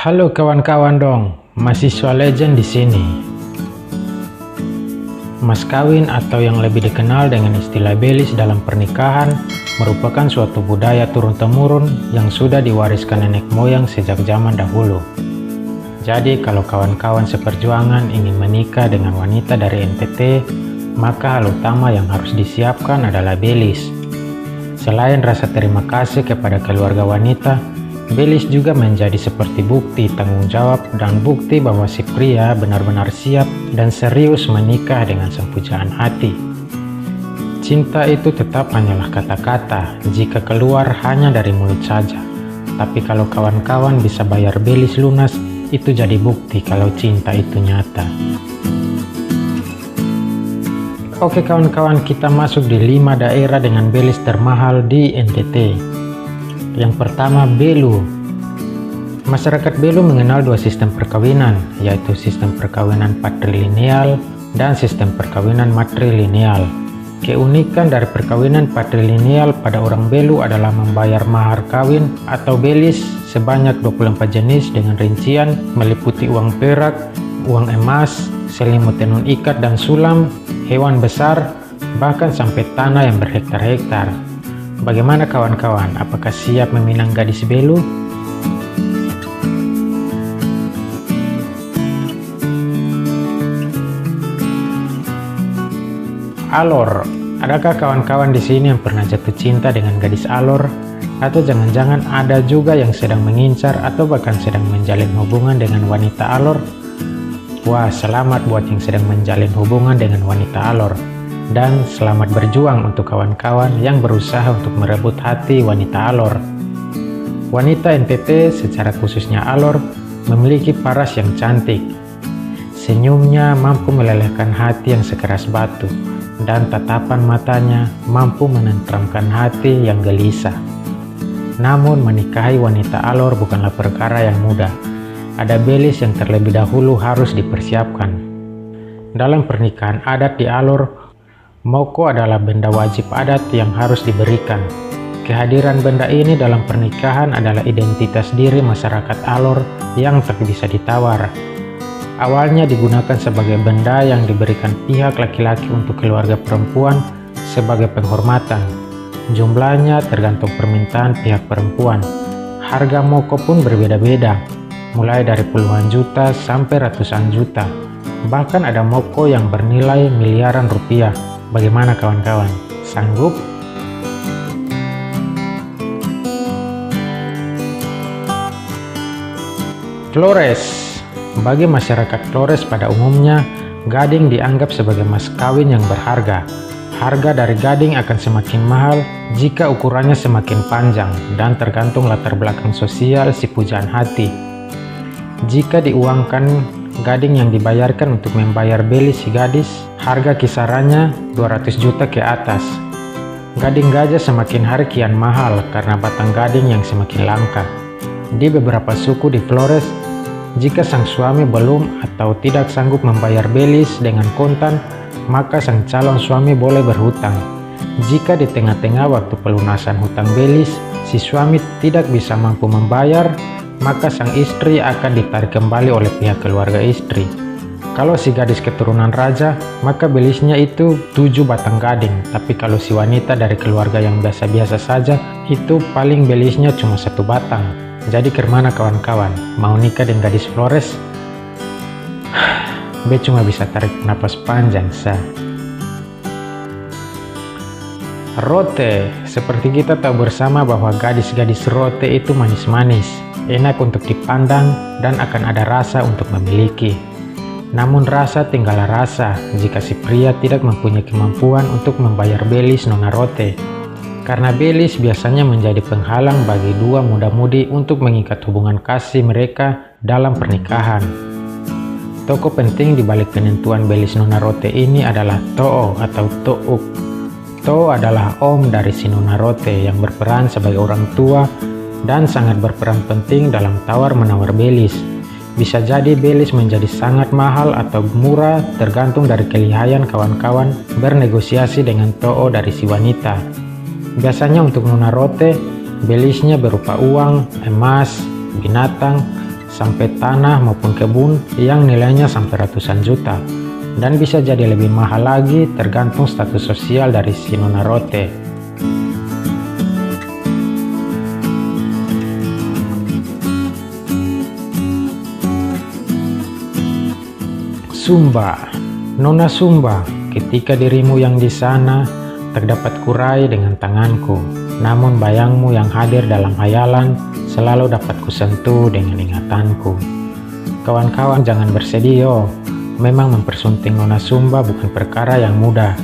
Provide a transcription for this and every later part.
Halo kawan-kawan dong, mahasiswa legend di sini. Mas kawin atau yang lebih dikenal dengan istilah belis dalam pernikahan merupakan suatu budaya turun-temurun yang sudah diwariskan nenek moyang sejak zaman dahulu. Jadi kalau kawan-kawan seperjuangan ingin menikah dengan wanita dari NTT, maka hal utama yang harus disiapkan adalah belis. Selain rasa terima kasih kepada keluarga wanita, belis juga menjadi seperti bukti tanggung jawab dan bukti bahwa si pria benar-benar siap dan serius menikah dengan sang pujaan hati. Cinta itu tetap hanyalah kata-kata jika keluar hanya dari mulut saja. Tapi kalau kawan-kawan bisa bayar belis lunas, itu jadi bukti kalau cinta itu nyata. Oke kawan-kawan, kita masuk di 5 daerah dengan belis termahal di NTT. Yang pertama, Belu. Masyarakat Belu mengenal 2 sistem perkawinan, yaitu sistem perkawinan patrilineal dan sistem perkawinan matrilineal. Keunikan dari perkawinan patrilineal pada orang Belu adalah membayar mahar kawin atau belis sebanyak 24 jenis dengan rincian meliputi uang perak, uang emas, selimut tenun ikat dan sulam, hewan besar, bahkan sampai tanah yang berhektar-hektar. Bagaimana kawan-kawan, apakah siap meminang gadis Belu? Alor. Adakah kawan-kawan di sini yang pernah jatuh cinta dengan gadis alor? Atau jangan-jangan ada juga yang sedang mengincar atau bahkan sedang menjalin hubungan dengan wanita alor? Wah, selamat buat yang sedang menjalin hubungan dengan wanita alor. Dan selamat berjuang untuk kawan-kawan yang berusaha untuk merebut hati wanita alor. Wanita NTT, secara khususnya alor, memiliki paras yang cantik. Senyumnya mampu melelehkan hati yang sekeras batu, dan tatapan matanya mampu menenteramkan hati yang gelisah. Namun menikahi wanita alor bukanlah perkara yang mudah. Ada belis yang terlebih dahulu harus dipersiapkan. Dalam pernikahan adat di alor, moko adalah benda wajib adat yang harus diberikan. Kehadiran benda ini dalam pernikahan adalah identitas diri masyarakat alor yang tak bisa ditawar. Awalnya digunakan sebagai benda yang diberikan pihak laki-laki untuk keluarga perempuan sebagai penghormatan. Jumlahnya tergantung permintaan pihak perempuan. Harga moko pun berbeda-beda, mulai dari puluhan juta sampai ratusan juta. Bahkan ada moko yang bernilai miliaran rupiah. Bagaimana kawan-kawan? Sanggup? Flores. Bagi masyarakat Flores pada umumnya, gading dianggap sebagai mas kawin yang berharga. Harga dari gading akan semakin mahal jika ukurannya semakin panjang dan tergantung latar belakang sosial si pujaan hati. Jika diuangkan, gading yang dibayarkan untuk membayar belis si gadis, harga kisarannya 200 juta ke atas. Gading gajah semakin hari kian mahal karena batang gading yang semakin langka. Di beberapa suku di Flores, jika sang suami belum atau tidak sanggup membayar belis dengan kontan, maka sang calon suami boleh berhutang. Jika di tengah-tengah waktu pelunasan hutang belis, si suami tidak bisa mampu membayar, maka sang istri akan ditarik kembali oleh pihak keluarga istri. Kalau si gadis keturunan raja, maka belisnya itu 7 batang gading. Tapi kalau si wanita dari keluarga yang biasa-biasa saja, itu paling belisnya cuma 1 batang. Jadi kemana kawan-kawan? Mau nikah dengan gadis Flores? Be cuma bisa tarik napas panjang sah. Rote. Seperti kita tahu bersama bahwa gadis-gadis rote itu manis-manis, enak untuk dipandang, dan akan ada rasa untuk memiliki. Namun rasa tinggallah rasa jika si pria tidak mempunyai kemampuan untuk membayar belis nona rote. Karena belis biasanya menjadi penghalang bagi 2 muda-mudi untuk mengikat hubungan kasih mereka dalam pernikahan. Tokoh penting di balik penentuan belis nona rote ini adalah To'o atau To'uk. To'o adalah om dari si nona rote yang berperan sebagai orang tua dan sangat berperan penting dalam tawar-menawar belis. Bisa jadi belis menjadi sangat mahal atau murah tergantung dari kelihayan kawan-kawan bernegosiasi dengan To'o dari si wanita. Biasanya untuk nona rote, belisnya berupa uang, emas, binatang, sampai tanah maupun kebun yang nilainya sampai ratusan juta, dan bisa jadi lebih mahal lagi tergantung status sosial dari si Nona Rote. Sumba. Nona Sumba, ketika dirimu yang di sana tak dapat kurai dengan tanganku, namun bayangmu yang hadir dalam hayalan selalu dapat kusentuh dengan ingatanku. Kawan-kawan jangan bersedih yo, memang mempersunting Nona Sumba bukan perkara yang mudah,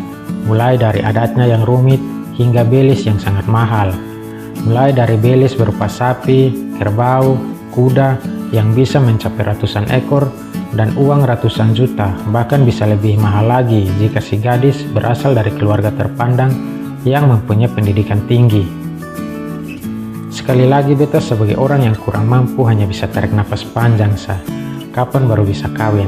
mulai dari adatnya yang rumit hingga belis yang sangat mahal. Mulai dari belis berupa sapi, kerbau, kuda yang bisa mencapai ratusan ekor, dan uang ratusan juta, bahkan bisa lebih mahal lagi jika si gadis berasal dari keluarga terpandang yang mempunyai pendidikan tinggi. Sekali lagi beta sebagai orang yang kurang mampu hanya bisa tarik nafas panjang sah. Kapan baru bisa kawin?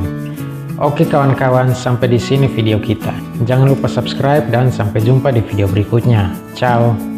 Oke kawan-kawan, sampai di sini video kita. Jangan lupa subscribe dan sampai jumpa di video berikutnya. Ciao.